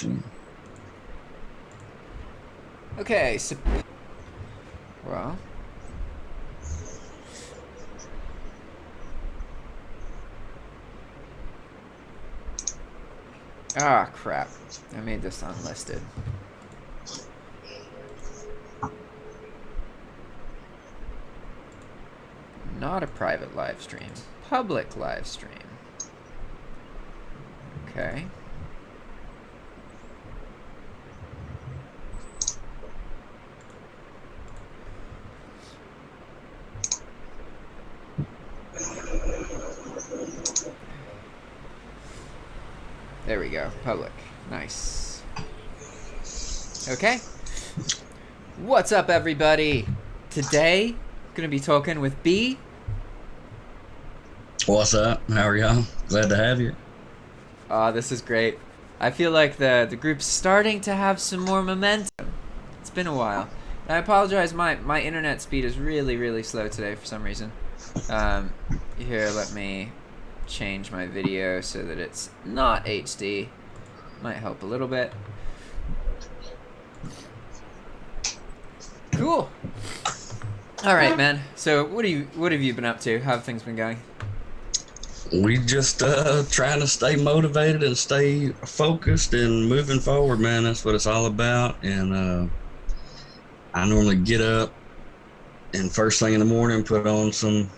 question. Okay, so... Well... Ah, crap. I made this unlisted. Not a private live stream. Public live stream. Okay. There we go. Public. Nice. Okay. What's up, everybody? Today, gonna be talking with B. What's up? How are y'all? Glad to have you. This is great. I feel like the group's starting to have some more momentum. It's been a while. And I apologize, my internet speed is really, really slow today for some reason. Here, let me change my video so that it's not HD. Might help a little bit. Cool. All right, man. So what have you been up to? How have things been going? We just trying to stay motivated and stay focused and moving forward, man. That's what it's all about. And I normally get up and first thing in the morning put on some,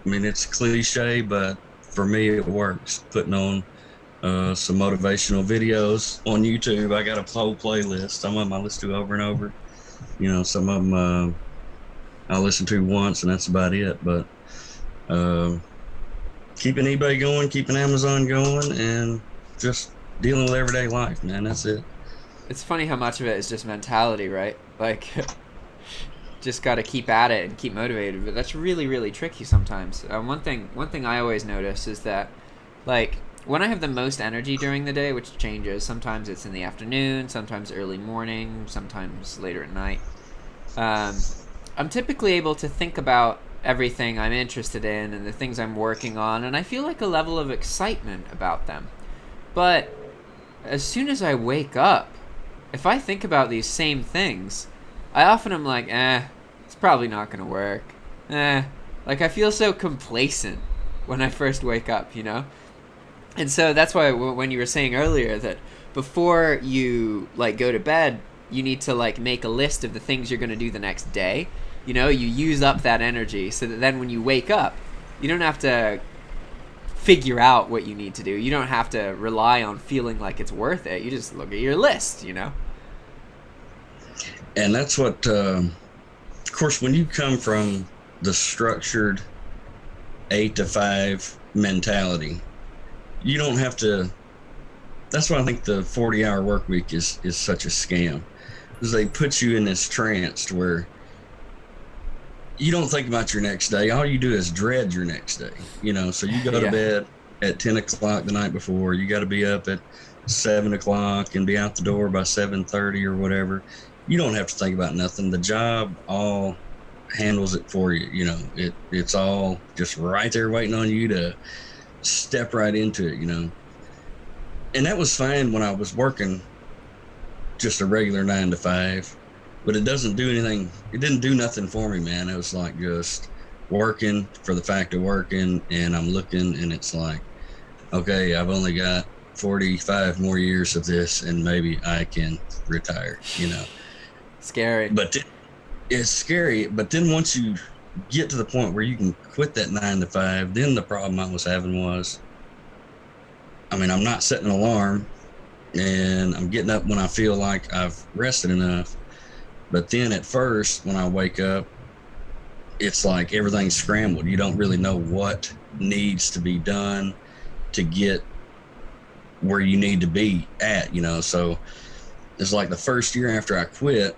I mean, it's cliche, but for me it works. Putting on some motivational videos on YouTube. I got a whole playlist. Some of them I listen to over and over. You know, some of them I'll listen to once and that's about it. But keeping eBay going, keeping Amazon going, and just dealing with everyday life, man. That's it. It's funny how much of it is just mentality, right? Like, just got to keep at it and keep motivated. But that's really, really tricky sometimes. One thing I always notice is that, like, when I have the most energy during the day, which changes, sometimes it's in the afternoon, sometimes early morning, sometimes later at night, I'm typically able to think about everything I'm interested in and the things I'm working on, and I feel like a level of excitement about them. But as soon as I wake up, if I think about these same things, I often am like, it's probably not gonna work. Like I feel so complacent when I first wake up, you know? And so that's why when you were saying earlier that before you like go to bed, you need to like make a list of the things you're gonna do the next day. You know, you use up that energy so that then when you wake up, you don't have to figure out what you need to do. You don't have to rely on feeling like it's worth it. You just look at your list, you know? And that's what, of course, when you come from the structured 8 to 5 mentality, you don't have to. That's why I think the 40-hour work week is such a scam, because they put you in this trance where you don't think about your next day. All you do is dread your next day. You know, so you go to bed at 10 o'clock the night before. You got to be up at 7 o'clock and be out the door by 7:30 or whatever. You don't have to think about nothing. The job all handles it for you. You know, it's all just right there waiting on you to step right into it, you know. And that was fine when I was working just a regular 9 to 5. But it doesn't do anything. It didn't do nothing for me, man. It was like just working for the fact of working, and I'm looking, and it's like, okay, I've only got 45 more years of this, and maybe I can retire, you know. Scary. But it's scary. But then once you get to the point where you can quit that 9 to 5, then the problem I was having was, I mean, I'm not setting an alarm, and I'm getting up when I feel like I've rested enough. But then at first, when I wake up, it's like everything's scrambled. You don't really know what needs to be done to get where you need to be at, you know. So it's like the first year after I quit,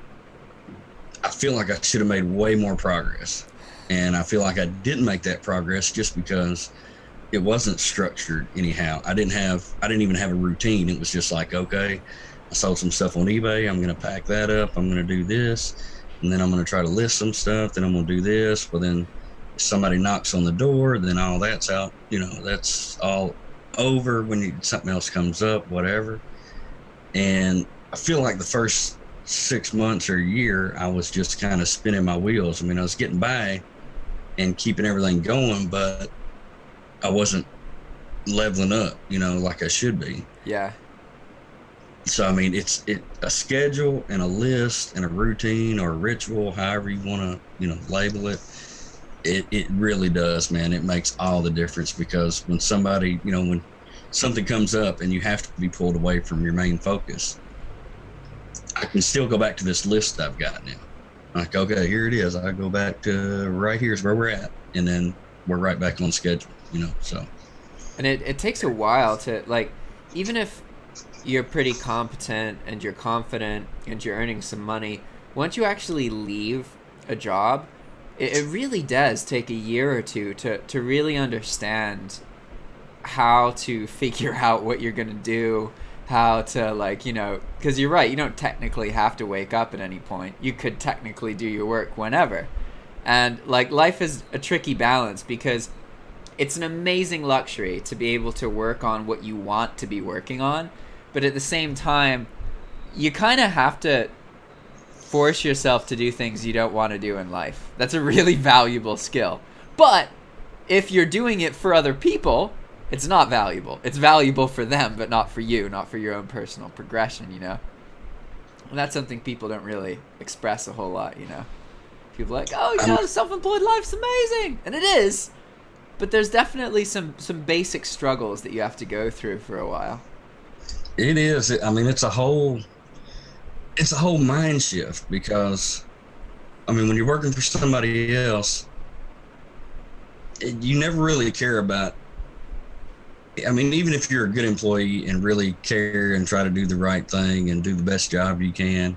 I feel like I should have made way more progress. And I feel like I didn't make that progress just because it wasn't structured anyhow. I didn't even have a routine. It was just like, okay, I sold some stuff on eBay. I'm going to pack that up. I'm going to do this. And then I'm going to try to list some stuff. Then I'm going to do this. Well, then if somebody knocks on the door, then all that's out. You know, that's all over when something else comes up, whatever. And I feel like the first 6 months or a year, I was just kind of spinning my wheels. I mean, I was getting by and keeping everything going, but I wasn't leveling up, like I should be. Yeah. So I mean, it's a schedule and a list and a routine or a ritual, however you want to, label it. It really does, man. It makes all the difference, because when somebody, when something comes up and you have to be pulled away from your main focus, I can still go back to this list I've got now. Like, okay, here it is. I go back to right here's where we're at, and then we're right back on schedule. So. And it takes a while to, like, even if you're pretty competent and you're confident and you're earning some money, once you actually leave a job, it really does take a year or two to really understand how to figure out what you're going to do, how to, like, because you're right, you don't technically have to wake up at any point. You could technically do your work whenever. And, like, life is a tricky balance, because it's an amazing luxury to be able to work on what you want to be working on. But at the same time, you kind of have to force yourself to do things you don't want to do in life. That's a really valuable skill. But if you're doing it for other people, it's not valuable. It's valuable for them, but not for you, not for your own personal progression, And that's something people don't really express a whole lot, People are like, oh, the self-employed life's amazing. And it is. But there's definitely some basic struggles that you have to go through for a while. It is. I mean, it's a whole mind shift, because, I mean, when you're working for somebody else, you never really care about, I mean, even if you're a good employee and really care and try to do the right thing and do the best job you can,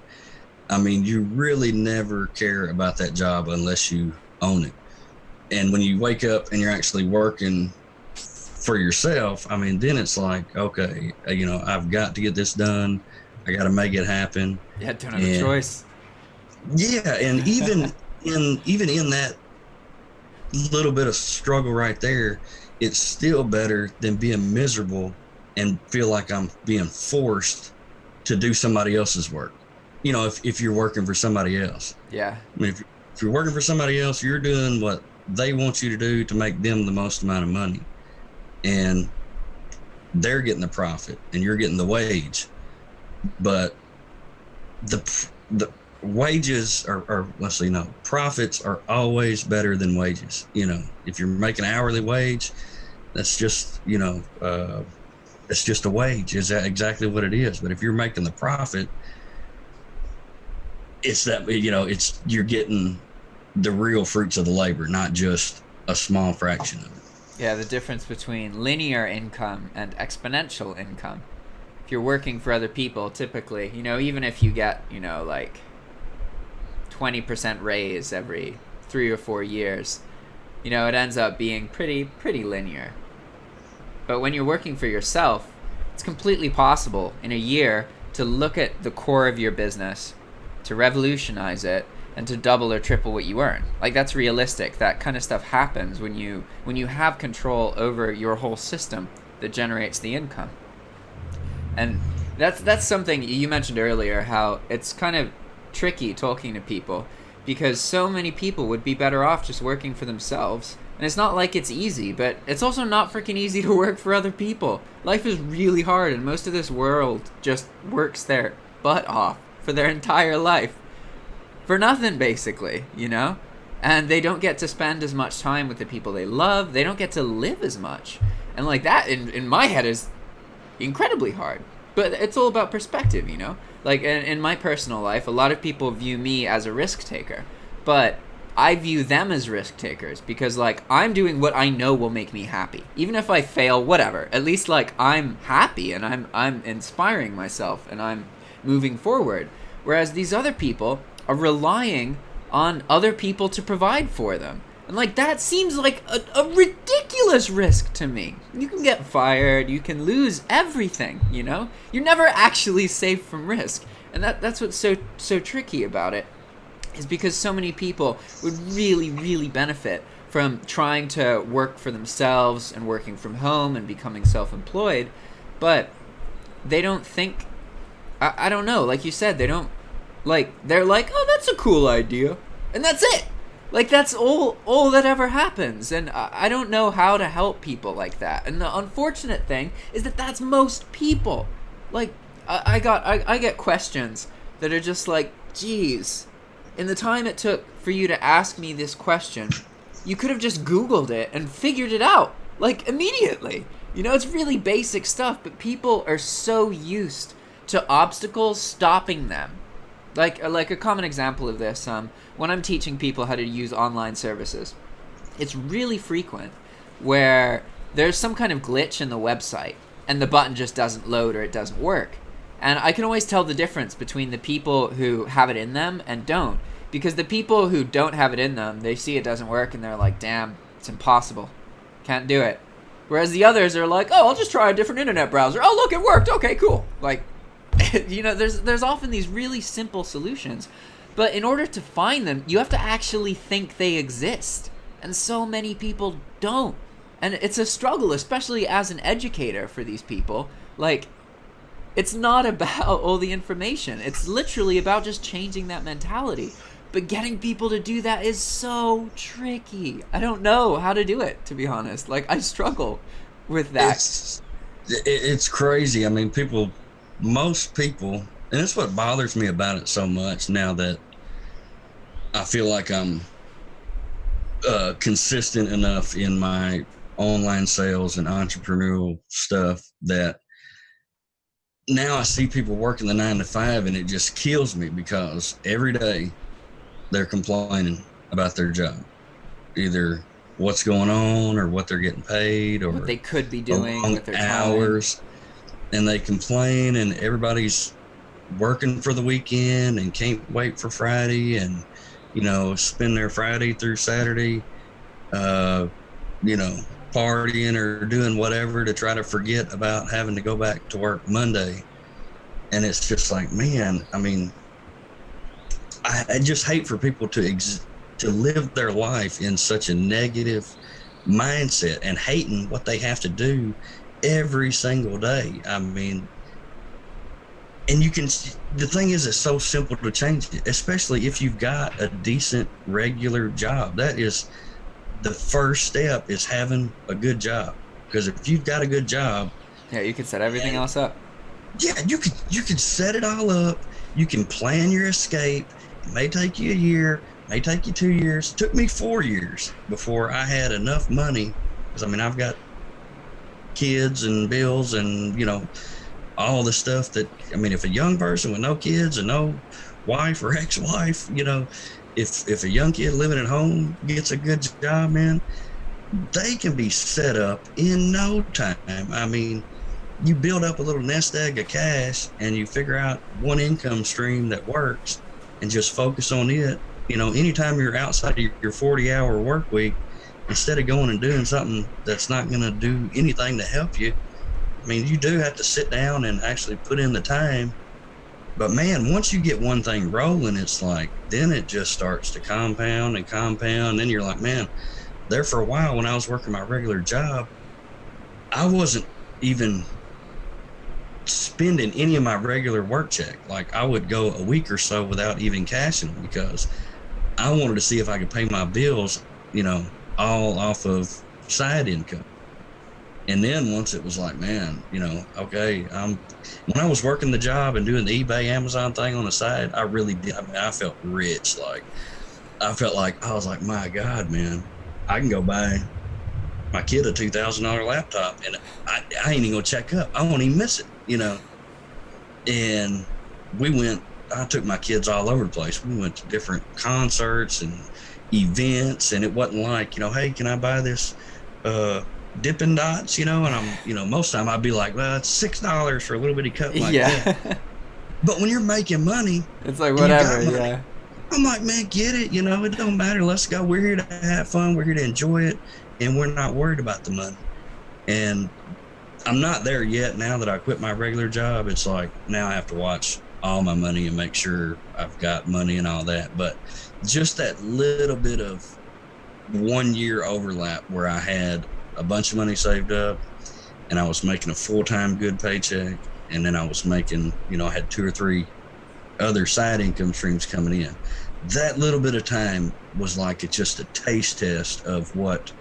I mean, you really never care about that job unless you own it. And when you wake up and you're actually working for yourself, I mean, then it's like, okay, I've got to get this done. I got to make it happen. Yeah, don't have a choice. Yeah, and even in that little bit of struggle right there, it's still better than being miserable and feel like I'm being forced to do somebody else's work. If you're working for somebody else. Yeah. I mean, if you're working for somebody else, you're doing what they want you to do to make them the most amount of money. And they're getting the profit and you're getting the wage. But the wages are let's see, no, profits are always better than wages. If you're making an hourly wage, that's just, it's just a wage. Is that exactly what it is? But if you're making the profit, it's that, you're getting the real fruits of the labor, not just a small fraction of it. Yeah, the difference between linear income and exponential income. If you're working for other people, typically, even if you get, like 20% raise every 3 or 4 years, it ends up being pretty linear. But when you're working for yourself, it's completely possible in a year to look at the core of your business, to revolutionize it, and to double or triple what you earn. Like, that's realistic. That kind of stuff happens when you have control over your whole system that generates the income. And that's something you mentioned earlier, how it's kind of tricky talking to people, because so many people would be better off just working for themselves. And it's not like it's easy, but it's also not freaking easy to work for other people. Life is really hard, and most of this world just works their butt off for their entire life. For nothing, basically, And they don't get to spend as much time with the people they love. They don't get to live as much. And, like, that, in my head, is incredibly hard. But it's all about perspective, Like, in my personal life, a lot of people view me as a risk taker. But I view them as risk takers because, like, I'm doing what I know will make me happy. Even if I fail, whatever. At least, like, I'm happy and I'm inspiring myself and I'm moving forward. Whereas these other people are relying on other people to provide for them. And, like, that seems like a ridiculous risk to me. You can get fired, you can lose everything, You're never actually safe from risk. And that's what's so tricky about it, is because so many people would really, really benefit from trying to work for themselves and working from home and becoming self-employed, but they don't think I don't know. Like you said, they don't like. They're like, oh, that's a cool idea, and that's it. Like that's all that ever happens, and I don't know how to help people like that. And the unfortunate thing is that that's most people. Like I get questions that are just like, geez, in the time it took for you to ask me this question, you could have just Googled it and figured it out, like, immediately. You know, it's really basic stuff, but people are so used to obstacles stopping them. Like a common example of this, when I'm teaching people how to use online services, it's really frequent where there's some kind of glitch in the website and the button just doesn't load or it doesn't work. And I can always tell the difference between the people who have it in them and don't. Because the people who don't have it in them, they see it doesn't work and they're like, damn, it's impossible. Can't do it. Whereas the others are like, oh, I'll just try a different internet browser. Oh, look, it worked. Okay, cool. Like, you know, there's often these really simple solutions. But in order to find them, you have to actually think they exist. And so many people don't. And it's a struggle, especially as an educator for these people. Like, it's not about all the information. It's literally about just changing that mentality. But getting people to do that is so tricky. I don't know how to do it, to be honest. Like, I struggle with that. It's crazy. I mean, most people, and it's what bothers me about it so much now that I feel like I'm consistent enough in my online sales and entrepreneurial stuff that now I see people working the 9 to 5 and it just kills me because every day they're complaining about their job, either what's going on or what they're getting paid or what they could be doing with their hours time. And they complain and everybody's working for the weekend and can't wait for Friday and, you know, spend their Friday through Saturday, you know, partying or doing whatever to try to forget about having to go back to work Monday. And it's just like, man, I mean, I just hate for people to live their life in such a negative mindset and hating what they have to do every single day. I mean, and the thing is, it's so simple to change it, especially if you've got a decent regular job. That is the first step, is having a good job. Because if you've got a good job, yeah, you could set everything else up. Yeah, you could set it all up. You can plan your escape. It may take you a year, may take you 2 years. It took me 4 years before I had enough money. Because I mean, I've got kids and bills and, you know, all the stuff that, I mean, if a young person with no kids and no wife or ex-wife, you know, if a young kid living at home gets a good job, man, they can be set up in no time. I mean, you build up a little nest egg of cash and you figure out one income stream that works and just focus on it. You know, anytime you're outside of your 40-hour work week, instead of going and doing something that's not going to do anything to help you, I mean, you do have to sit down and actually put in the time. But man, once you get one thing rolling, it's like, then it just starts to compound and compound. Then you're like, man, there for a while when I was working my regular job, I wasn't even spending any of my regular work check. Like, I would go a week or so without even cashing them because I wanted to see if I could pay my bills, you know, all off of side income. And then once it was like, man, you know, okay, when I was working the job and doing the eBay, Amazon thing on the side, I really did. I mean, I felt rich. Like, I felt like, I was like, my God, man, I can go buy my kid a $2,000 laptop and I ain't even gonna check up. I won't even miss it, you know? And I took my kids all over the place. We went to different concerts and events, and it wasn't like, you know, hey, can I buy this, Dippin' Dots, you know? And I'm, you know, most of the time I'd be like, well, it's $6 for a little bitty cup like that. But when you're making money, it's like, whatever. Money, yeah, I'm like, man, get it, you know, it don't matter, let's go. We're here to have fun, we're here to enjoy it, and we're not worried about the money. And I'm not there yet. Now that I quit my regular job, it's like, now I have to watch all my money and make sure I've got money and all that. But just that little bit of 1 year overlap where I had a bunch of money saved up and I was making a full-time good paycheck and then I was making, I had 2 or 3 other side income streams coming in. That little bit of time was like it's just a taste test of what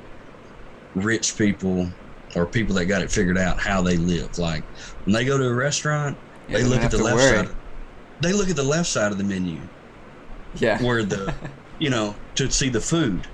rich people or people that got it figured out, how they live. Like when they go to a restaurant, Yeah, they don't look at have the to left worry. side. They look at the left side of the menu Yeah. where the, to see the food.